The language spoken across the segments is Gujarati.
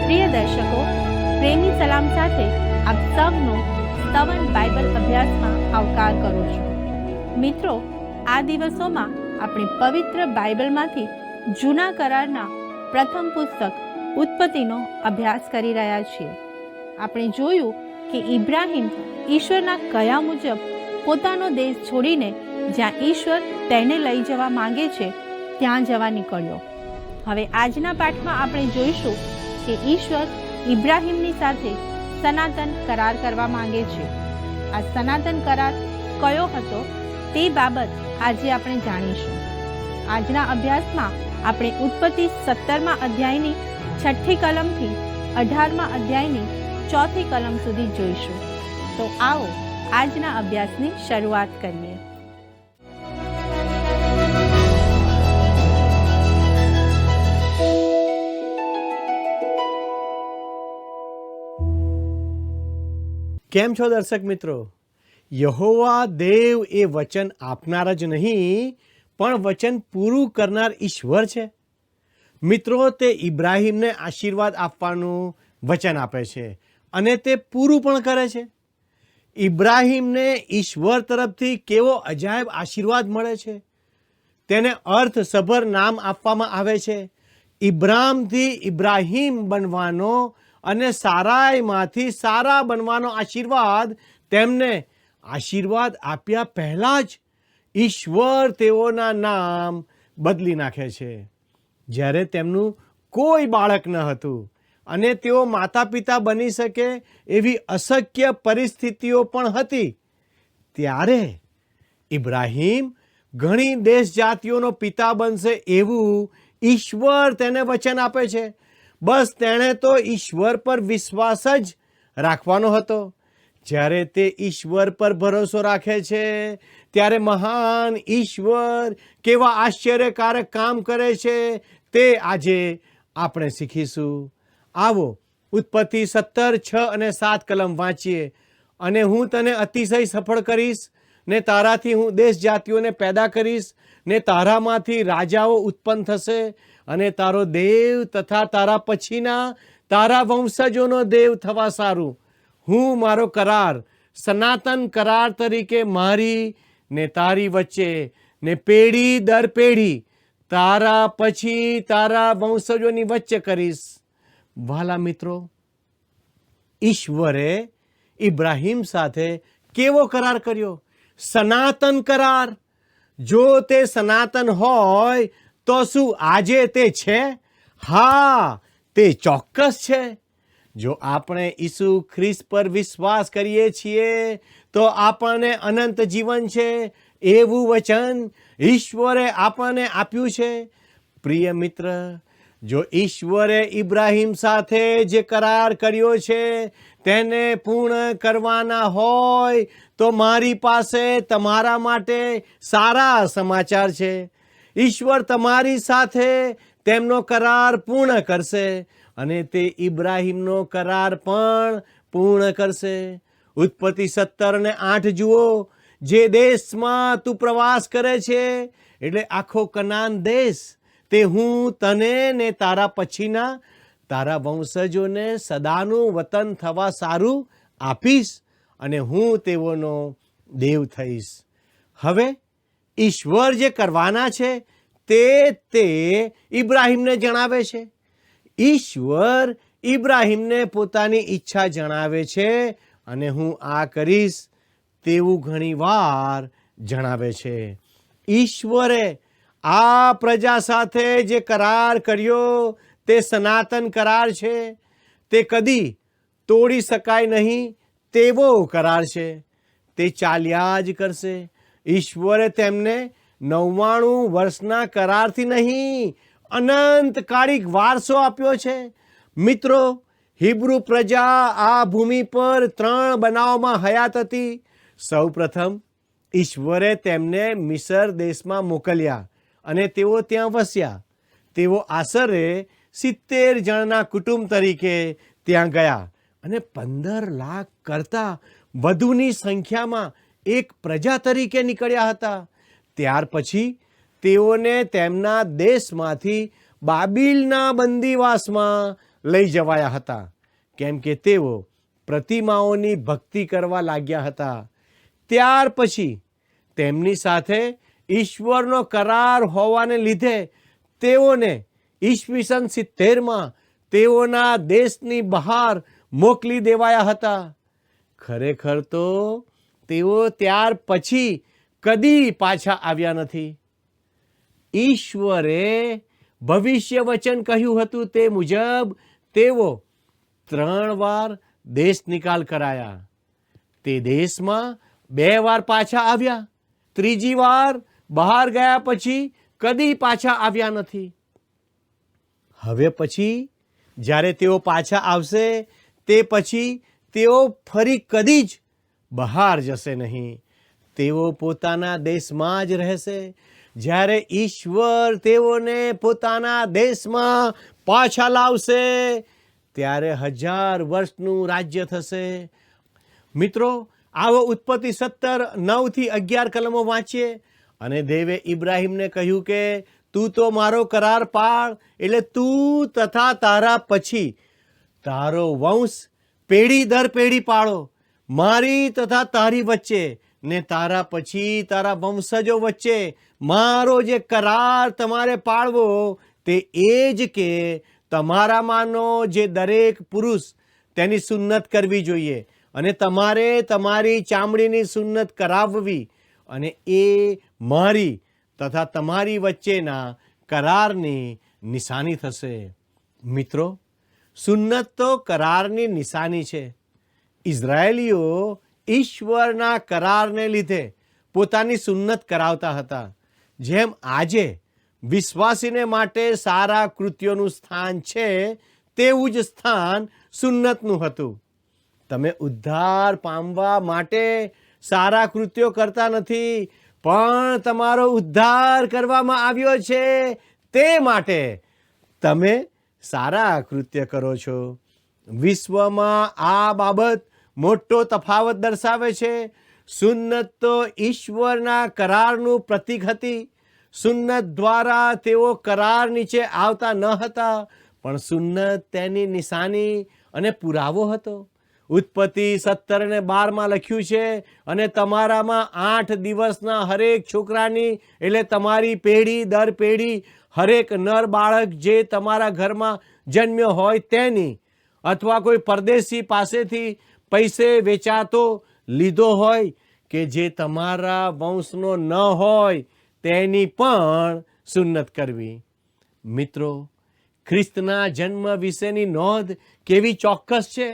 પ્રિય દર્શકો, પ્રેમી સલામ સાથે આપ સૌનો સ્તવન બાઇબલ અભ્યાસમાં આવકાર કરું છું. મિત્રો, આ દિવસોમાં આપણે પવિત્ર બાઇબલમાંથી જૂના કરારના પ્રથમ પુસ્તક ઉત્પત્તિનો અભ્યાસ કરી રહ્યા છીએ. આપણે જોયું કે ઇબ્રાહિમ ઈશ્વરના કયા મુજબ પોતાનો દેશ છોડીને જ્યાં ઈશ્વર તેને લઈ જવા માંગે છે ત્યાં જવા નીકળ્યો. હવે આજના પાઠમાં આપણે જોઈશું કે ઈશ્વર ઇબ્રાહિમની સાથે સનાતન કરાર કરવા માંગે છે. આ સનાતન કરાર કયો હતો તે બાબત આજે આપણે જાણીશું. આજના અભ્યાસમાં આપણે ઉત્પત્તિ 17મા અધ્યાયની 6ઠ્ઠી કલમથી 18મા અધ્યાયની 4થી કલમ સુધી જોઈશું. તો આવો આજના અભ્યાસની શરૂઆત કરીએ. કેમ છો દર્શક મિત્રો? યહોવા દેવ એ વચન આપનાર જ નહીં પણ વચન પૂરું કરનાર ઈશ્વર છે. મિત્રો, તે ઇબ્રાહિમને આશીર્વાદ આપવાનું વચન આપે છે અને તે પૂરું પણ કરે છે. ઇબ્રાહિમને ઈશ્વર તરફથી કેવો અજાયબ આશીર્વાદ મળે છે. તેને અર્થસભર નામ આપવામાં આવે છે. ઇબ્રામથી ઇબ્રાહિમ બનવાનો અને સારાઈમાંથી સારા બનવાનો આશીર્વાદ તેમને આશીર્વાદ આપ્યા પહેલાં જ ઈશ્વર તેઓના નામ બદલી નાખે છે. જ્યારે તેમનું કોઈ બાળક ન હતું અને તેઓ માતા પિતા બની શકે એવી અશક્ય પરિસ્થિતિઓ પણ હતી, ત્યારે ઇબ્રાહિમ ઘણી દેશ જાતિઓનો પિતા બનશે એવું ઈશ્વર તેને વચન આપે છે. બસ તેણે તો ઈશ્વર પર વિશ્વાસ જ રાખવાનો હતો. જ્યારે તે ઈશ્વર પર ભરોસો રાખે છે ત્યારે મહાન ઈશ્વર કેવા આશ્ચર્યકારક કામ કરે છે તે આજે આપણે શીખીશું. આવો ઉત્પત્તિ 17, 6 અને 7 કલમ વાંચીએ. અને હું તને અતિશય સફળ કરીશ ને તારાથી હું દેશ જાતિઓને પેદા કરીશ ને તારામાંથી રાજાઓ ઉત્પન્ન થશે અને તારો દેવ તથા તારા પછીના તારા વંશજોનો દેવ થવા સારું હું મારો કરાર સનાતન કરાર તરીકે મારી ને તારી વચ્ચે ને પેઢી દર પેઢી તારા પછી તારા વંશજોની વચ્ચે કરીશ. વાલા મિત્રો, ઈશ્વરે ઇબ્રાહિમ સાથે કેવો કરાર કર્યો? સનાતન કરાર. જો તે સનાતન હોય તો શું આજે તે છે? હા, તે ચોક્કસ છે. જો આપણે ઈસુ ખ્રિસ્ત પર વિશ્વાસ કરીએ છીએ તો આપણને અનંત જીવન છે એવું વચન ઈશ્વરે આપણને આપ્યું છે. પ્રિય મિત્ર, જો ઈશ્વરે ઇબ્રાહિમ સાથે જે કરાર કર્યો છે તેને પૂર્ણ કરવાના હોય તો મારી પાસે તમારા માટે સારા સમાચાર છે. ઈશ્વર તમારી સાથે તેમનો કરાર પૂર્ણ કરશે અને તે ઇબ્રાહિમનો કરાર પણ પૂર્ણ કરશે. ઉત્પત્તિ 17 ને 8 જુઓ. જે દેશમાં તું પ્રવાસ કરે છે એટલે આખો કનાન દેશ, તે હું તને ને તારા પછીના તારા વંશજોને સદાનું વતન થવા સારું આપીશ અને હું તેઓનો દેવ થઈશ. હવે ઈશ્વર જે કરવાના છે તે ઇબ્રાહિમને જણાવે છે. ઈશ્વર ઇબ્રાહિમને પોતાની ઈચ્છા જણાવે છે અને હું આ કરીશ તેવું ઘણીવાર જણાવે છે. ઈશ્વરે આ પ્રજા સાથે જે કરાર કર્યો તે સનાતન કરાર છે. તે કદી તોડી શકાય નહીં તેવો કરાર છે. તે ચાલ્યા જ કરશે. ઈશ્વરે તેમને 99 વર્ષના કરારથી નહીં અનંતકાળિક વારસો આપ્યો છે. મિત્રો, હિબ્રુ પ્રજા આ ભૂમિ પર 3 બનાવમાં હયાત હતી. સૌ પ્રથમ ઈશ્વરે તેમને મિસર દેશમાં મોકલ્યા અને તેઓ ત્યાં વસ્યા. તેઓ આશરે 70 જણના કુટુંબ તરીકે ત્યાં ગયા અને 15 લાખ કરતાં વધુની સંખ્યામાં એક પ્રજા તરીકે નીકળ્યા હતા. ત્યાર પછી તેઓને તેમના દેશમાંથી બાબિલના બંદીવાસમાં લઈ જવાયા હતા, કેમ કે તેઓ પ્રતિમાઓની ભક્તિ કરવા લાગ્યા હતા. ત્યાર પછી તેમની સાથે ઈશ્વરનો કરાર હોવાને લીધે તેઓને ઈસવીસન 70માં તેઓના દેશની બહાર મોકલી દેવાયા હતા. ખરેખર તો તેઓ ત્યાર પછી કદી પાછા આવ્યા નથી. ઈશ્વરે ભવિષ્ય વચન કહ્યું હતું તે મુજબ તેઓ 3 વાર દેશ નિકાલ કરાયા. તે દેશમાં 2 વાર પાછા આવ્યા. ત્રીજી વાર બહાર ગયા પછી કદી પાછા આવ્યા નથી. હવે પછી જ્યારે તેઓ પાછા આવશે તે પછી તેઓ ફરી કદી જ બહાર જશે નહીં. તેઓ પોતાના દેશમાં જ રહેશે. જ્યારે ઈશ્વર તેઓને પોતાના દેશમાં પાછા લાવશે ત્યારે 1000 વર્ષનું રાજ્ય થશે. મિત્રો, આવો ઉત્પત્તિ 17:9-11 કલમો વાંચીએ. અને દેવે ઇબ્રાહિમને કહ્યું કે તું તો મારો કરાર પાળ, એટલે તું તથા તારા પછી તારો વંશ પેઢી દર પેઢી પાળો, મારી તથા તારી વચ્ચે ને તારા પછી તારા વંશજો વચ્ચે મારો જે કરાર તમારે પાળવો તે એ જ કે તમારામાંનો જે દરેક પુરુષ તેની સુન્નત કરવી જોઈએ, અને તમારે તમારી ચામડીની સુન્નત કરાવવી, અને એ મારી તથા તમારી વચ્ચેના કરારની નિશાની થશે. મિત્રો, સુન્નત તો કરારની નિશાની છે. ઇઝરાયેલીઓ ઈશ્વરના કરારને લીધે પોતાની સુન્નત કરાવતા હતા. જેમ આજે વિશ્વાસીને માટે સારા કૃત્યોનું સ્થાન છે, તેવું જ સ્થાન સુન્નતનું હતું. તમે ઉદ્ધાર પામવા માટે સારા કૃત્યો કરતા નથી, પણ તમારો ઉદ્ધાર કરવામાં આવ્યો છે તે માટે તમે સારા કૃત્ય કરો છો. વિશ્વમાં આ બાબત મોટો તફાવત દર્શાવે છે. સુન્નત તો ઈશ્વરના કરારનું પ્રતીક હતી. સુન્નત દ્વારા તેઓ કરાર નીચે આવતા ન હતા, પણ સુન્નત તેની નિશાની અને પુરાવો હતો. ઉત્પત્તિ 17 અને 12માં લખ્યું છે, અને તમારામાં 8 દિવસના હરેક છોકરાની, એટલે તમારી પેઢી દર પેઢી હરેક નર બાળક જે તમારા ઘરમાં જન્મ્યો હોય તેની, અથવા કોઈ પરદેશી પાસેથી પૈસે વેચાતો લીધો હોય કે જે તમારા વંશનો ન હોય તેની પણ સુન્નત કરવી. મિત્રો, ખ્રિસ્તના જન્મ વિશેની નોંધ કેવી ચોક્કસ છે.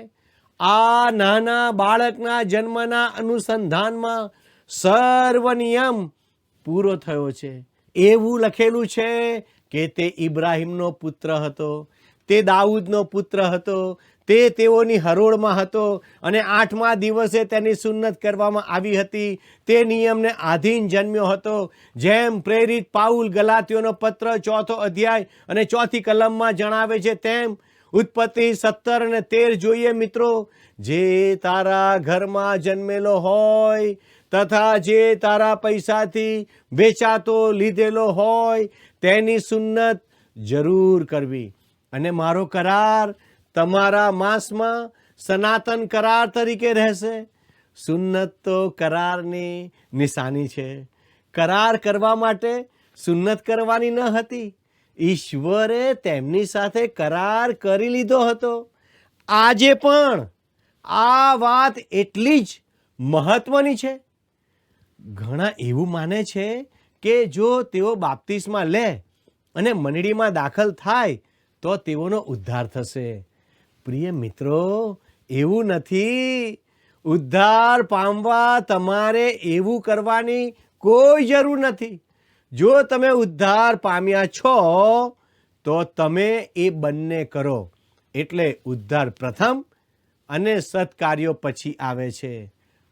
આ નાના બાળકના જન્મના અનુસંધાનમાં સર્વ નિયમ પૂરો થયો છે. એવું લખેલું છે કે તે ઇબ્રાહિમનો પુત્ર હતો, તે દાઉદનો પુત્ર હતો, તે તેઓની હરોળમાં હતો, અને 8મા દિવસે તેની સુન્નત કરવામાં આવી હતી. તે નિયમને આધીન જન્મ્યો હતો. જેમ પ્રેરિત પાઉલ ગલાતીઓનો પત્ર 4 અધ્યાય અને 4 કલમમાં જણાવે છે, તેમ ઉત્પત્તિ 17 અને 13 જોઈએ. મિત્રો, જે તારા ઘરમાં જન્મેલો હોય તથા જે તારા પૈસાથી વેચાતો લીધેલો હોય તેની સુન્નત જરૂર કરવી, અને મારો કરાર તમારા માંસમાં સનાતન કરાર તરીકે રહેશે. સુન્નત તો કરારની નિશાની છે. કરાર કરવા માટે સુન્નત કરવાની ન હતી. ઈશ્વરે તેમની સાથે કરાર કરી લીધો હતો. આજે પણ આ વાત એટલી જ મહત્વની છે. ઘણા એવું માને છે કે જો તેઓ બાપ્તિસ્મા લે અને મંડળીમાં દાખલ થાય તો તેઓનો ઉદ્ધાર થશે. પ્રિય મિત્રો, એવું નથી. ઉદ્ધાર પામવા તમારે એવું કરવાની કોઈ જરૂર નથી. જો તમે ઉદ્ધાર પામ્યા છો તો તમે એ બંને કરો. એટલે ઉદ્ધાર પ્રથમ અને સત્કાર્યો પછી આવે છે.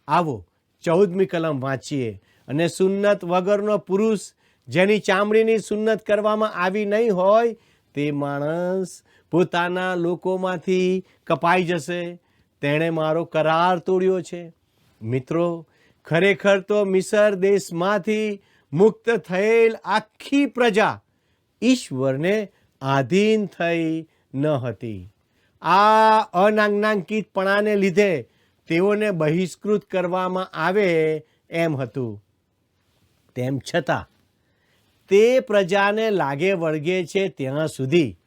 આવો 14મી કલમ વાંચીએ. અને સુન્નત વગરનો પુરુષ જેની ચામડીની સુન્નત કરવામાં આવી નહીં હોય તે માણસ પોતાના લોકોમાંથી કપાઈ જશે. તેણે મારો કરાર તોડ્યો છે. મિત્રો, ખરેખર તો મિસર દેશમાંથી મુક્ત થયેલ આખી પ્રજા ઈશ્વરને આધીન થઈ ન હતી. આ અનામાંકિતપણાને લીધે તેઓને બહિષ્કૃત કરવામાં આવે એમ હતું. તેમ છતાં તે પ્રજાને લાગે વળગે છે ત્યાં સુધી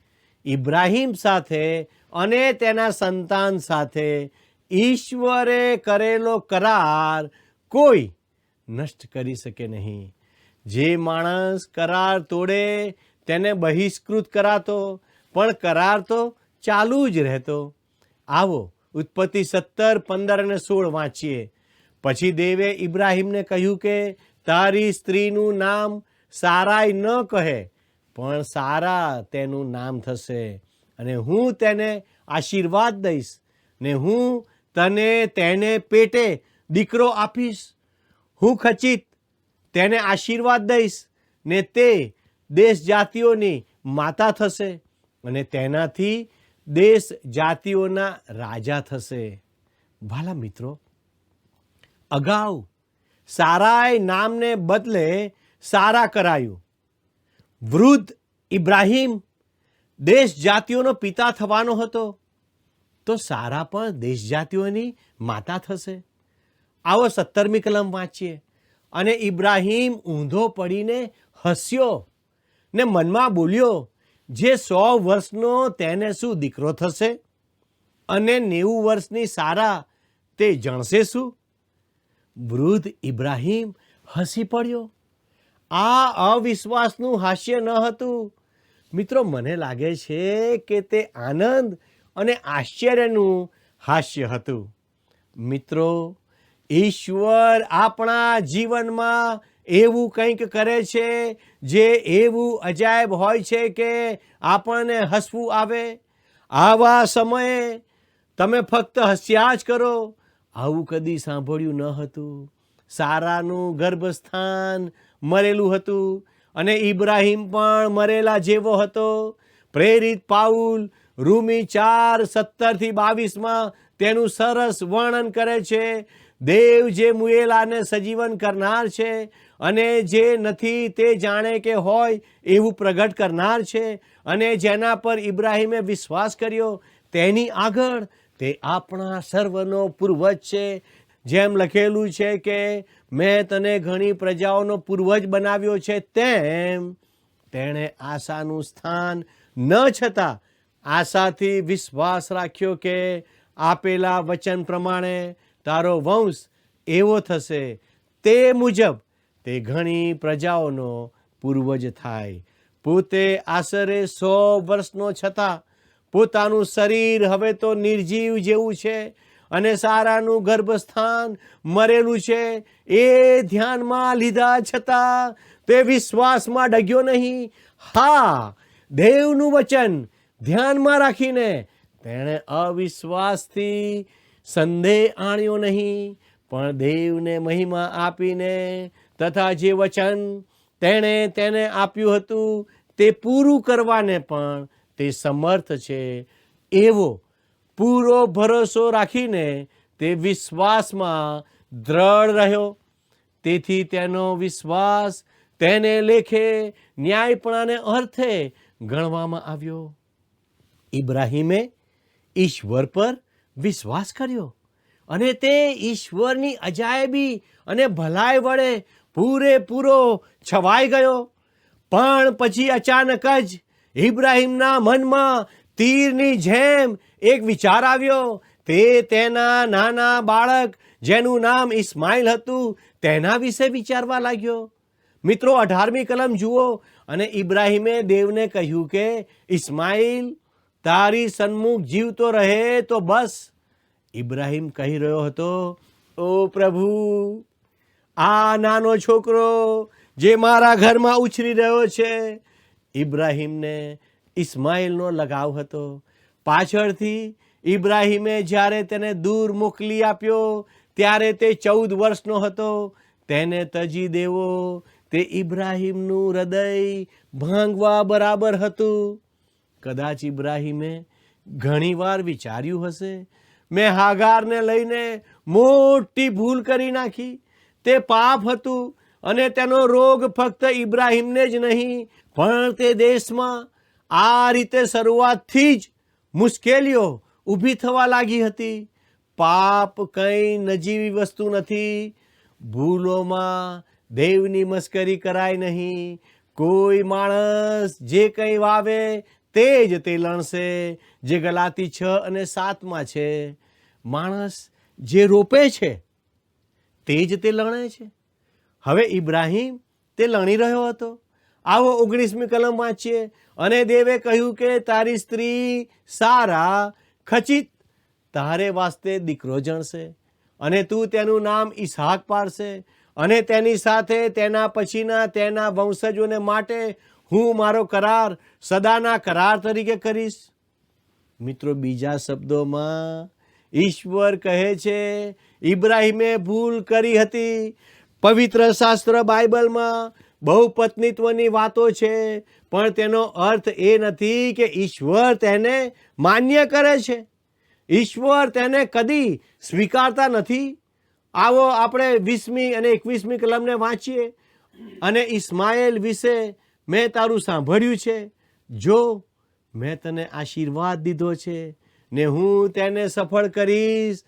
ઇબ્રાહિમ સાથે અને તેના સંતાન સાથે ઈશ્વરે કરેલો કરાર કોઈ નષ્ટ કરી શકે નહીં. જે માણસ કરાર તોડે તેને બહિષ્કૃત કરાતો, પણ કરાર તો ચાલુ જ રહેતો. આવો ઉત્પત્તિ 17, 15 અને 16 વાંચીએ. પછી દેવે ઇબ્રાહિમને કહ્યું કે તારી સ્ત્રીનું નામ સારાઈ ન કહે, પણ સારા તેનું નામ થશે, અને હું તેને આશીર્વાદ દઈશ, ને હું તને તેને પેટે દીકરો આપીશ. હું ખચિત તેને આશીર્વાદ દઈશ, ને તે દેશ જાતિઓની માતા થશે, અને તેનાથી દેશ જાતિઓના રાજા થશે. ભાલા મિત્રો, અગાઉ સારાય નામને બદલે સારા કરાયું. વૃદ્ધ ઇબ્રાહિમ દેશ જાતિઓનો પિતા થવાનો હતો, તો સારા પણ દેશ જાતિઓની માતા થશે. આવો 17મી કલમ વાંચીએ. અને ઇબ્રાહિમ ઊંધો પડીને હસ્યો ને મનમાં બોલ્યો, જે 100 વર્ષનો તેને શું દીકરો થશે, અને 90 વર્ષની સારા તે જણશે શું? વૃદ્ધ ઇબ્રાહિમ હસી પડ્યો. આ અવિશ્વાસનું હાસ્ય ન હતું. મિત્રો, મને લાગે છે કે તે આનંદ અને આશ્ચર્યનું હાસ્ય હતું. મિત્રો, ઈશ્વર આપણા જીવનમાં એવું કંઈક કરે છે જે એવું અજાયબ હોય છે કે આપણને હસવું આવે. આવા સમયે તમે ફક્ત હસ્યા જ કરો. આવું કદી સાંભળ્યું ન હતું. સારાનું ગર્ભસ્થાન મરેલું હતું, અને ઇબ્રાહિમ પણ મરેલા જેવો હતો. પ્રેરિત પાઉલ રોમી 4:17-22 તેનું સરસ વર્ણન કરે છે. દેવ જે મુયેલાને સજીવન કરનાર છે, અને જે નથી તે જાણે કે હોય એવું પ્રગટ કરનાર છે, અને જેના પર ઇબ્રાહિમે વિશ્વાસ કર્યો તેની આગળ તે આપણા સર્વનો પૂર્વજ છે. જેમ લખેલું છે કે મેં તને ઘણી પ્રજાઓનો પૂર્વજ બનાવ્યો છે, તેમ તેણે આશાનું સ્થાન ન છતાં આશાથી વિશ્વાસ રાખ્યો કે આપેલા વચન પ્રમાણે તારો વંશ એવો થશે, તે મુજબ તે ઘણી પ્રજાઓનો પૂર્વજ થાય. પોતે આશરે 100 વર્ષનો છતાં પોતાનું શરીર હવે તો નિર્જીવ જેવું છે, અને સારાનું ગર્ભસ્થાન મરેલું છે, એ ધ્યાનમાં લીધા છતાં તે વિશ્વાસમાં ડગ્યો નહીં. હા, દેવનું વચન ધ્યાનમાં રાખીને તેણે અવિશ્વાસથી સંદેહ આણ્યો નહીં, પણ દેવને મહિમા આપીને તથા જે વચન તેણે તેને આપ્યું હતું તે પૂરું કરવાને પણ તે સમર્થ છે, એવો પૂરો ભરોસો રાખીને તે વિશ્વાસમાં દ્રઢ રહ્યો. તેથી તેનો વિશ્વાસ તેને લેખે ન્યાયપણાને અર્થે ગણવામાં આવ્યો. ઇબ્રાહિમે ઈશ્વર પર વિશ્વાસ કર્યો, અને તે ઈશ્વરની અજાયબી અને ભલાઈ વડે પૂરેપૂરો છવાઈ ગયો. પણ પછી અચાનક જ ઇબ્રાહિમના મનમાં તીરની જેમ એક વિચાર આવ્યો. તે તેના નાના બાળક જેનું નામ ઇસ્માઇલ હતું તેના વિશે વિચારવા લાગ્યો. મિત્રો, 18મી કલમ જુઓ. અને ઇબ્રાહિમે દેવને કહ્યું કે ઇસ્માઇલ તારી સન્મુખ જીવતો રહે તો બસ. ઇબ્રાહિમ કહી રહ્યો હતો, ઓ પ્રભુ, આ નાનો છોકરો જે મારા ઘરમાં ઉછરી રહ્યો છે. ઇબ્રાહિમને ઇસ્માઇલનો લગાવ હતો. પાછળથી ઇબ્રાહિમે જ્યારે તેને દૂર મોકલી આપ્યો ત્યારે તે 14 વર્ષનો હતો. તેને તજી દેવો તે ઇબ્રાહિમનું હૃદય ભાંગવા બરાબર હતું. કદાચ ઇબ્રાહિમે ઘણીવાર વિચાર્યું હશે, મેં હાગારને લઈને મોટી ભૂલ કરી નાખી. તે પાપ હતું, અને તેનો રોગ ફક્ત ઇબ્રાહિમને જ નહીં પણ તે દેશમાં આ રીતે શરૂઆતથી જ મુશ્કેલીઓ ઊભી થવા લાગી હતી. પાપ કંઈ નજીવી વસ્તુ નથી. ભૂલોમાં દેવની મસ્કરી કરાય નહીં. કોઈ માણસ જે કંઈ વાવે તે જ તે લણશે, જે ગલાતી 6 અને 7 છે. માણસ જે રોપે છે તે જ તે લણે છે. હવે ઇબ્રાહિમ તે લણી રહ્યો હતો. આવો 19મી કલમ વાંચીએ. અને દેવે કહ્યું કે તારી સ્ત્રી સારા ખચિત તારે વાસ્તે દીકરો જણશે, અને તું તેનું નામ ઈસહાક પાડશે, અને તેની સાથે તેના પછીના તેના વંશજોને માટે હું મારો કરાર સદાના કરાર તરીકે કરીશ. મિત્રો, બીજા શબ્દોમાં ઈશ્વર કહે છે ઇબ્રાહિમે ભૂલ કરી હતી. પવિત્ર શાસ્ત્ર બાઇબલમાં બહુપત્નીત્વની વાતો છે, પણ તેનો અર્થ એ નથી કે ઈશ્વર તેને માન્ય કરે છે. ઈશ્વર તેને કદી સ્વીકારતા નથી. આવો આપણે 20મી અને 21મી કલમને વાંચીએ. અને ઇસ્માએલ વિશે મેં તારું સાંભળ્યું છે. જો મેં તને આશીર્વાદ દીધો છે, ને હું તેને સફળ કરીશ,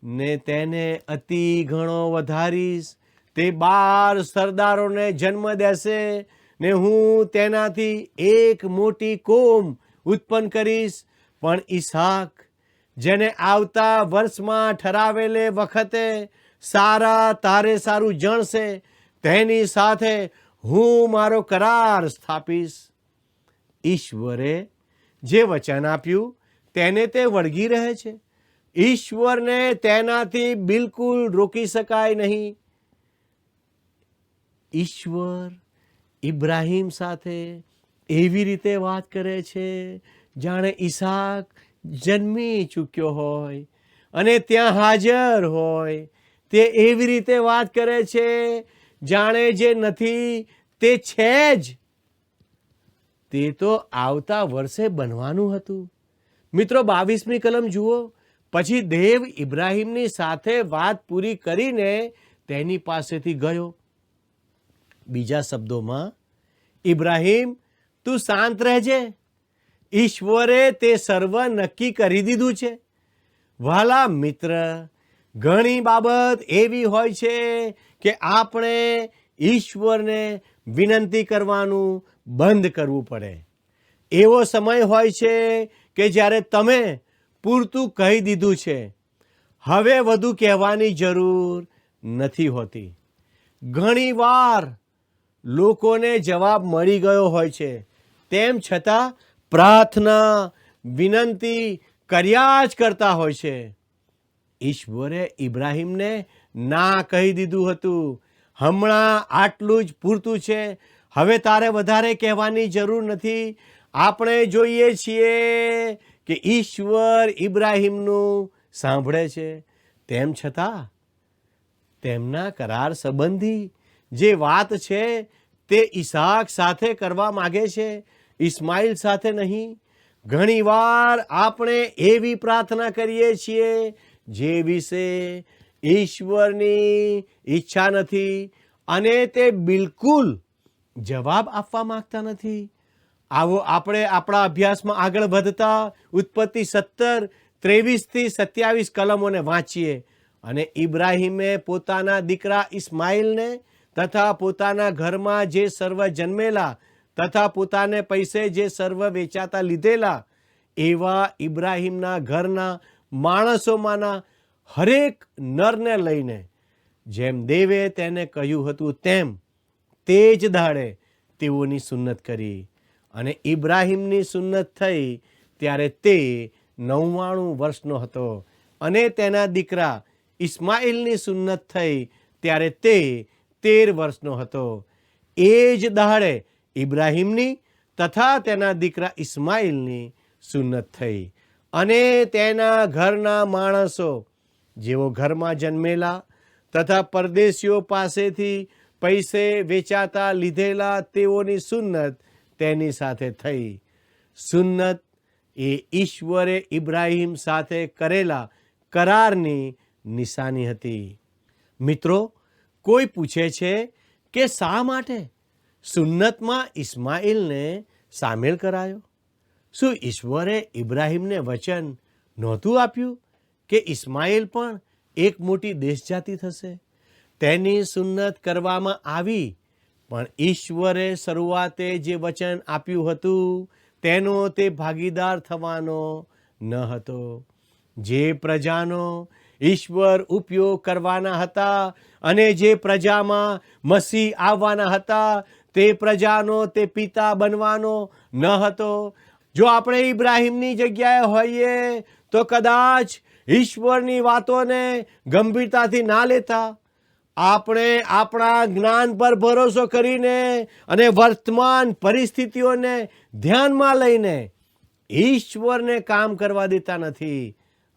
ને તેને અતિ ઘણો વધારીશ. તે 12 સરદારોને જન્મ દેશે, ને હું તેનાથી એક મોટી કોમ ઉત્પન્ન કરીશ. પણ ઈસહાક, જેને આવતા વર્ષમાં ઠરાવેલે વખતે સારા તારે સારું જણશે, તેની સાથે હું મારો કરાર સ્થાપીશ. ઈશ્વરે જે વચન આપ્યું તેને તે વળગી રહે છે. ઈશ્વરને તેનાથી બિલકુલ રોકી શકાય નહીં. ઈશ્વર ઇબ્રાહિમ સાથે એવી રીતે વાત કરે છે જાણે ઈસહાક જન્મી ચૂક્યો હોય અને ત્યાં હાજર હોય. તે એવી રીતે વાત કરે છે જાણે જે નથી તે છે જ. તે તો આવતા વર્ષે બનવાનું હતું. મિત્રો, 22મી કલમ જુઓ. પછી દેવ ઇબ્રાહિમની સાથે વાત પૂરી કરીને તેની પાસેથી ગયો. બીજા શબ્દોમાં, ઇબ્રાહિમ, તું શાંત રહેજે. ઈશ્વરે તે સર્વ નક્કી કરી દીધું છે. વહાલા મિત્ર, ઘણી બાબત એવી હોય છે કે આપણે ઈશ્વરને વિનંતી કરવાનું બંધ કરવું પડે. એવો સમય હોય છે કે જ્યારે તમે પૂરતું કહી દીધું છે, હવે વધુ કહેવાની જરૂર નથી હોતી. ઘણી વાર લોકોને જવાબ મળી ગયો હોય છે, તેમ છતાં પ્રાર્થના વિનંતી કર્યા જ કરતા હોય છે. ઈશ્વરે ઇબ્રાહિમને ના કહી દીધું હતું, હમણાં આટલું જ પૂરતું છે, હવે તારે વધારે કહેવાની જરૂર નથી. આપણે જોઈએ છીએ કે ઈશ્વર ઇબ્રાહિમનું સાંભળે છે. તેમ છતાં તેમના કરાર સંબંધી જે વાત છે તે ઈસહાક સાથે કરવા માગે છે, ઇસ્માઇલ સાથે નહીં. ઘણીવાર આપણે એવી પ્રાર્થના કરીએ છીએ જે વિશે ઈશ્વરની ઈચ્છા નથી અને તે બિલકુલ જવાબ આપવા માંગતા નથી. આવો આપણે આપણા અભ્યાસમાં આગળ વધતા ઉત્પત્તિ 17, 23-27 કલમોને વાંચીએ. અને ઇબ્રાહિમે પોતાના દીકરા ઇસ્માઇલને તથા પોતાના ઘરમાં જે સર્વ જન્મેલા તથા પોતાને પૈસે જે સર્વ વેચાતા લીધેલા એવા ઇબ્રાહિમના ઘરના માણસોમાંના હરેક નરને લઈને, જેમ દેવે તેને કહ્યું હતું તેમ, તે જ દાડે તેઓની સુન્નત કરી. અને ઇબ્રાહિમની સુન્નત થઈ ત્યારે તે 99 વર્ષનો હતો. અને તેના દીકરા ઇસ્માઇલની સુન્નત થઈ ત્યારે તે 13 વર્ષનો હતો. એ જ દાડે ઇબ્રાહિમની તથા તેના દીકરા ઇસ્માઇલની સુન્નત થઈ. અને તેના ઘરના માણસો, જેઓ ઘરમાં જન્મેલા તથા પરદેશીઓ પાસેથી પૈસે વેચાતા લીધેલા, તેઓની સુન્નત તેની સાથે થઈ. સુન્નત એ ઈશ્વરે ઇબ્રાહિમ સાથે કરેલા કરારની નિશાની હતી. મિત્રો, કોઈ પૂછે છે કે શા માટે સુન્નતમાં ઇસ્માઇલને સામેલ કરાયો? શું ઈશ્વરે ઇબ્રાહિમને વચન નહોતું આપ્યું કે ઇસ્માઇલ પણ એક મોટી દેશજાતિ થશે? તેની સુન્નત કરવામાં આવી, પણ ઈશ્વરે શરૂઆતે જે વચન આપ્યું હતું તેનો તે ભાગીદાર થવાનો ન હતો. જે પ્રજાનો ઈશ્વર ઉપયોગ કરવાના હતા અને જે પ્રજામાં મસીહ આવવાના હતા તે પ્રજાનો તે પિતા બનવાનો ન હતો. જો આપણે ઇબ્રાહીમની જગ્યાએ હોઈએ તો કદાચ ઈશ્વરની વાતોને ગંભીરતાથી ના લેતા. આપણે આપણા જ્ઞાન પર ભરોસો કરીને અને વર્તમાન પરિસ્થિતિઓને ધ્યાનમાં લઈને ઈશ્વરને કામ કરવા દેતા નથી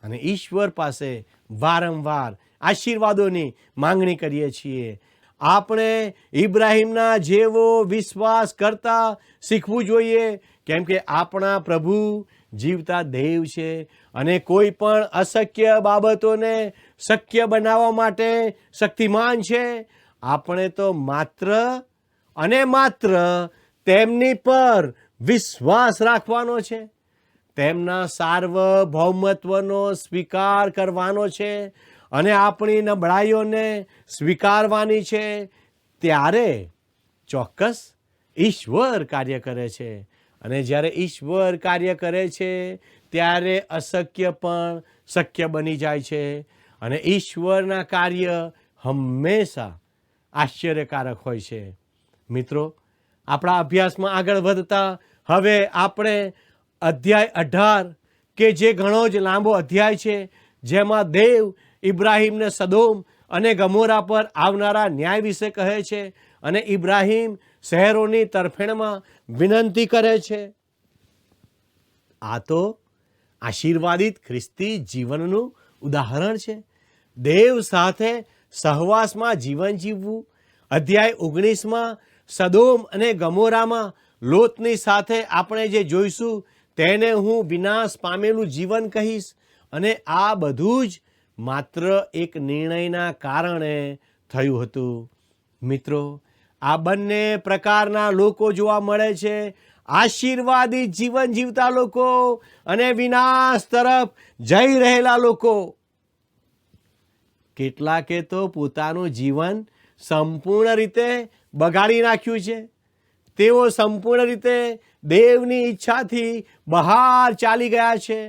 અને ઈશ્વર પાસે વારંવાર આશીર્વાદોની માંગણી કરીએ છીએ. આપણે ઇબ્રાહીમના જેવો વિશ્વાસ કરતા શીખવું જોઈએ, કેમ કે આપણા પ્રભુ જીવતા દેવ છે અને કોઈ પણ અશક્ય બાબતોને શક્ય બનાવવા માટે શક્તિમાન છે. આપણે તો માત્ર અને માત્ર તેમની પર વિશ્વાસ રાખવાનો છે, તેમના સાર્વભૌમત્વનો સ્વીકાર કરવાનો છે અને આપણી નબળાઈઓને સ્વીકારવાની છે. ત્યારે ચોક્કસ ઈશ્વર કાર્ય કરે છે અને જ્યારે ઈશ્વર કાર્ય કરે છે ત્યારે અશક્ય પણ શક્ય બની જાય છે અને ઈશ્વરના કાર્ય હંમેશા આશ્ચર્યકારક હોય છે. મિત્રો, આપણા અભ્યાસમાં આગળ વધતા હવે આપણે અધ્યાય 18 કે જે ઘણો જ લાંબો અધ્યાય છે, જેમાં દેવ ઇબ્રાહીમને સદોમ અને ગમોરા પર આવનારા ન્યાય વિશે કહે છે અને ઇબ્રાહીમ શહેરોની તરફેણમાં વિનંતી કરે છે. આ તો આશીર્વાદિત ખ્રિસ્તી જીવનનું ઉદાહરણ છે. દેવ સાથે સહવાસમાં જીવન જીવવું. અધ્યાય 19માં સદોમ અને ગમોરામાં લોતની સાથે આપણે જે જોઈશું તેને હું વિનાશ પામેલું જીવન કહીશ અને આ બધું જ માત્ર એક નિર્ણયના કારણે થયું હતું. મિત્રો, આ બંને પ્રકારના લોકો જોવા મળે છે. આશીર્વાદિત જીવન જીવતા લોકો અને વિનાશ તરફ જઈ રહેલા લોકો. કેટલાકે તો પોતાનું જીવન સંપૂર્ણ રીતે બગાડી નાખ્યું છે. તેઓ સંપૂર્ણ રીતે દેવની ઈચ્છાથી બહાર ચાલી ગયા છે.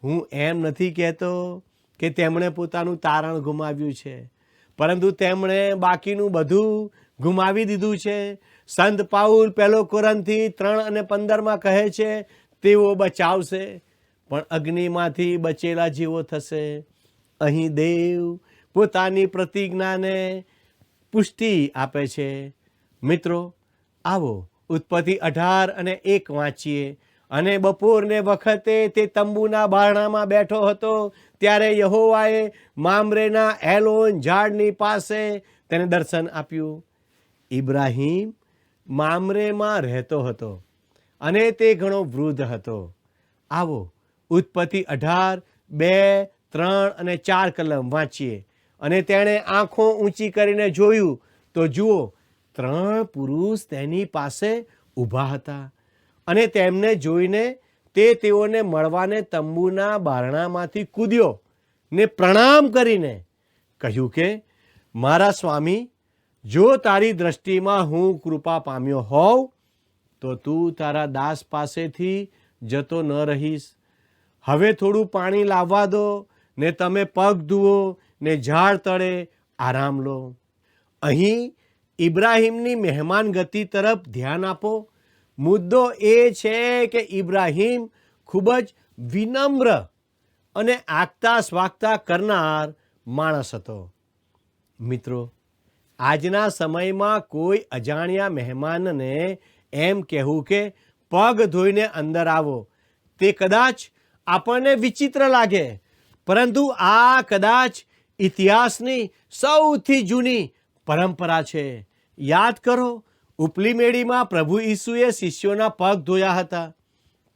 હું એમ નથી કહેતો કે તેમણે પોતાનું તારણ ગુમાવ્યું છે, પરંતુ તેમણે બાકીનું બધું ગુમાવી દીધું છે. સંત પાઉલ 1 કોરિન્થી 3:15 કહે છે, તેઓ બચાવશે પણ અગ્નિમાંથી બચેલા જેવો થશે. અહીં દેવ પોતાની પ્રતિજ્ઞાને પુષ્ટિ આપે છે. મિત્રો, આવો ઉત્પત્તિ 18:1 વાંચીએ. અને બપોરને વખતે તે તંબુના બારણામાં બેઠો હતો ત્યારે યહોવાએ મામરેના એલોન ઝાડની પાસે તેને દર્શન આપ્યું. ઇબ્રાહીમ મામરેમાં રહેતો હતો અને તે ઘણો વૃદ્ધ હતો. આવો ઉત્પત્તિ 18:2, 3 અને 4 કલમ વાંચીએ. અને તેણે આંખો ઊંચી કરીને જોયું તો જુઓ, 3 પુરુષ તેની પાસે ઊભા હતા અને તેમને જોઈને તે તેઓને મળવાને તંબુના બારણામાંથી કૂદ્યો ને પ્રણામ કરીને કહ્યું કે, મારા સ્વામી, જો તારી દ્રષ્ટિમાં હું કૃપા પામ્યો હોઉં તો તું તારા દાસ પાસેથી જતો ન રહીશ. હવે થોડું પાણી લાવવા દો ને તમે પગ ધુઓ ને ઝાડ તળે આરામ લો. અહીં ઇબ્રાહીમની મહેમાન ગતિ તરફ ધ્યાન આપો. મુદ્દો એ છે કે ઇબ્રાહીમ ખૂબ જ વિનમ્ર અને આગતા સ્વાગતા કરનાર માણસ હતો. મિત્રો, આજના સમયમાં કોઈ અજાણ્યા મહેમાનને એમ કહેવું કે પગ ધોઈને અંદર આવો, તે કદાચ આપણને વિચિત્ર લાગે, પરંતુ આ કદાચ ઇતિહાસની સૌથી જૂની પરંપરા છે. યાદ કરો, ઉપલી મેળીમાં પ્રભુ ઈસુએ શિષ્યોના પગ ધોયા હતા.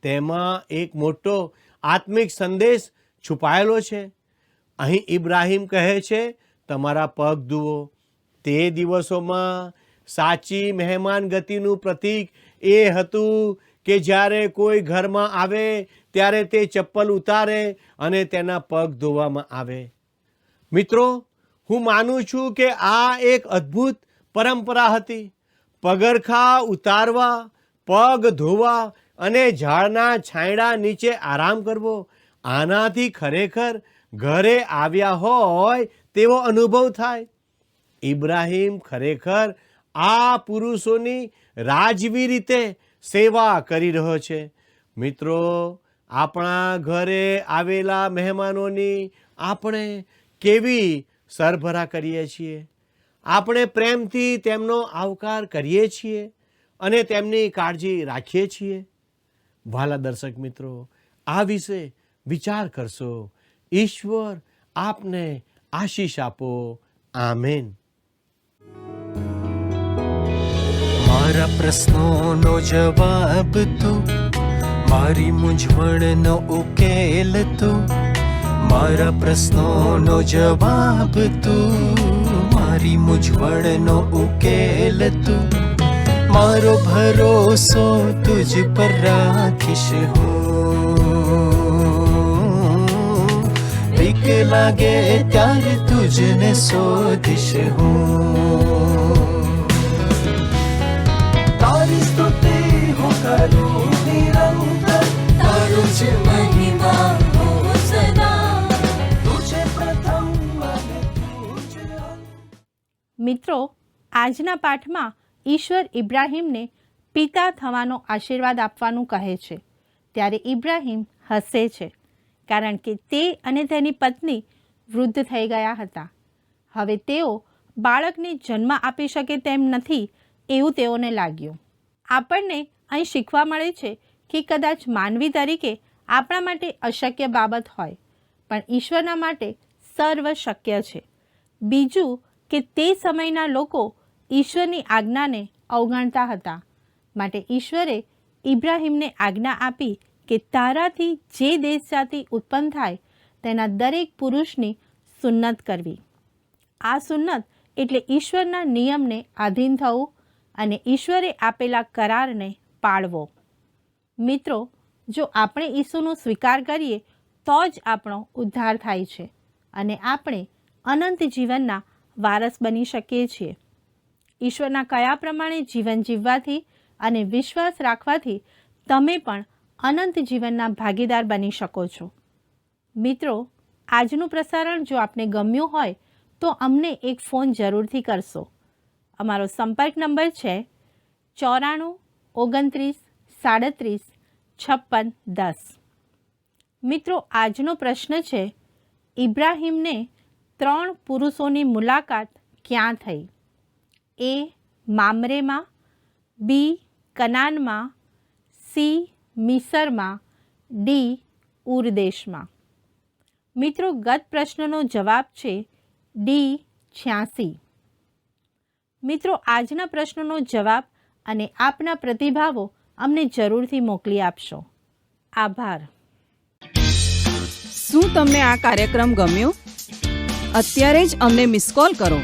તેમાં એક મોટો આત્મિક સંદેશ છુપાયેલો છે. અહીં ઇબ્રાહીમ કહે છે, તમારા પગ ધુઓ. તે દિવસોમાં સાચી મહેમાન ગતિનું પ્રતીક એ હતું કે જ્યારે કોઈ ઘરમાં આવે ત્યારે તે ચપ્પલ ઉતારે અને તેના પગ ધોવામાં આવે. મિત્રો, હું માનું છું કે આ એક અદ્ભુત પરંપરા હતી. પગરખાં ઉતારવા, પગ ધોવા અને ઝાડના છાંયડા નીચે આરામ કરવો, આનાથી ખરેખર ઘરે આવ્યા હોય તેવો અનુભવ થાય. ઇબ્રાહિમ ખરેખર આ પુરુષોની રાજવી રીતે સેવા કરી રહ્યો છે. મિત્રો, આપણા ઘરે આવેલા મહેમાનોની આપણે કેવી સરભરા કરીએ છીએ? આપણે પ્રેમથી તેમનો આવકાર કરીએ છીએ અને તેમની કાળજી રાખીએ છીએ? વહાલા દર્શક મિત્રો, આ વિશે વિચાર કરશો. ઈશ્વર આપને આશીષ આપો. આમેન. મારા પ્રશ્નોનો જવાબ તું, મારી મૂંઝવણનો ઉકેલ તું. મારા પ્રશ્નોનો જવાબ તું, મારી મૂંઝવણનો ઉકેલ તું. મારો ભરોસો તુજ પર રાખીશ હું. બીક લાગે ત્યારે તુજને શોધીશ હું. તારી સ્તુતિ હું કરું નિરંતર, તારું જ મહિમા હો સદા. તુજે પ્રથમ અને તુજ અંત. મિત્રો, આજના પાઠમાં ઈશ્વર ઇબ્રાહિમને પિતા થવાનો આશીર્વાદ આપવાનું કહે છે. ત્યારે ઇબ્રાહિમ હસે છે, કારણ કે તે અને તેની પત્ની વૃદ્ધ થઈ ગયા હતા. હવે તેઓ બાળકને જન્મ આપી શકે તેમ નથી એવું તેઓને લાગ્યું. આપણને અહીં શીખવા મળે છે કે કદાચ માનવી તરીકે આપણા માટે અશક્ય બાબત હોય, પણ ઈશ્વરના માટે સર્વ શક્ય છે. બીજું કે તે સમયના લોકો ઈશ્વરની આજ્ઞાને અવગણતા હતા. માટે ઈશ્વરે ઇબ્રાહિમને આજ્ઞા આપી કે તારાથી જે દેશ જાતિ ઉત્પન્ન થાય તેના દરેક પુરુષની સુન્નત કરવી. આ સુન્નત એટલે ઈશ્વરના નિયમને આધીન થવું અને ઈશ્વરે આપેલા કરારને પાળવો. મિત્રો, જો આપણે ઈસુનો સ્વીકાર કરીએ તો જ આપણો ઉદ્ધાર થાય છે અને આપણે અનંત જીવનના વારસ બની શકીએ છીએ. ઈશ્વરના કયા પ્રમાણે જીવન જીવવાથી અને વિશ્વાસ રાખવાથી તમે પણ અનંત જીવનના ભાગીદાર બની શકો છો. મિત્રો, આજનું પ્રસારણ જો આપને ગમ્યું હોય તો અમને એક ફોન જરૂરથી કરશો. અમારો સંપર્ક નંબર છે 94 29 37 56 10. મિત્રો, આજનો પ્રશ્ન છે, ઇબ્રાહિમને 3 પુરુષોની મુલાકાત ક્યાં થઈ? એ. મામરેમાં, બી. કનાનમાં, સી. મિસરમાં, ડી. ઉર દેશમાં. મિત્રો, ગત પ્રશ્નનો જવાબ છે ડી. 86. મિત્રો, આજના પ્રશ્નનો જવાબ અને આપના પ્રતિભાવો અમને જરૂરથી મોકલી આપશો. આભાર. શું તમને આ કાર્યક્રમ ગમ્યો? અત્યારે જ અમને મિસ કોલ કરો.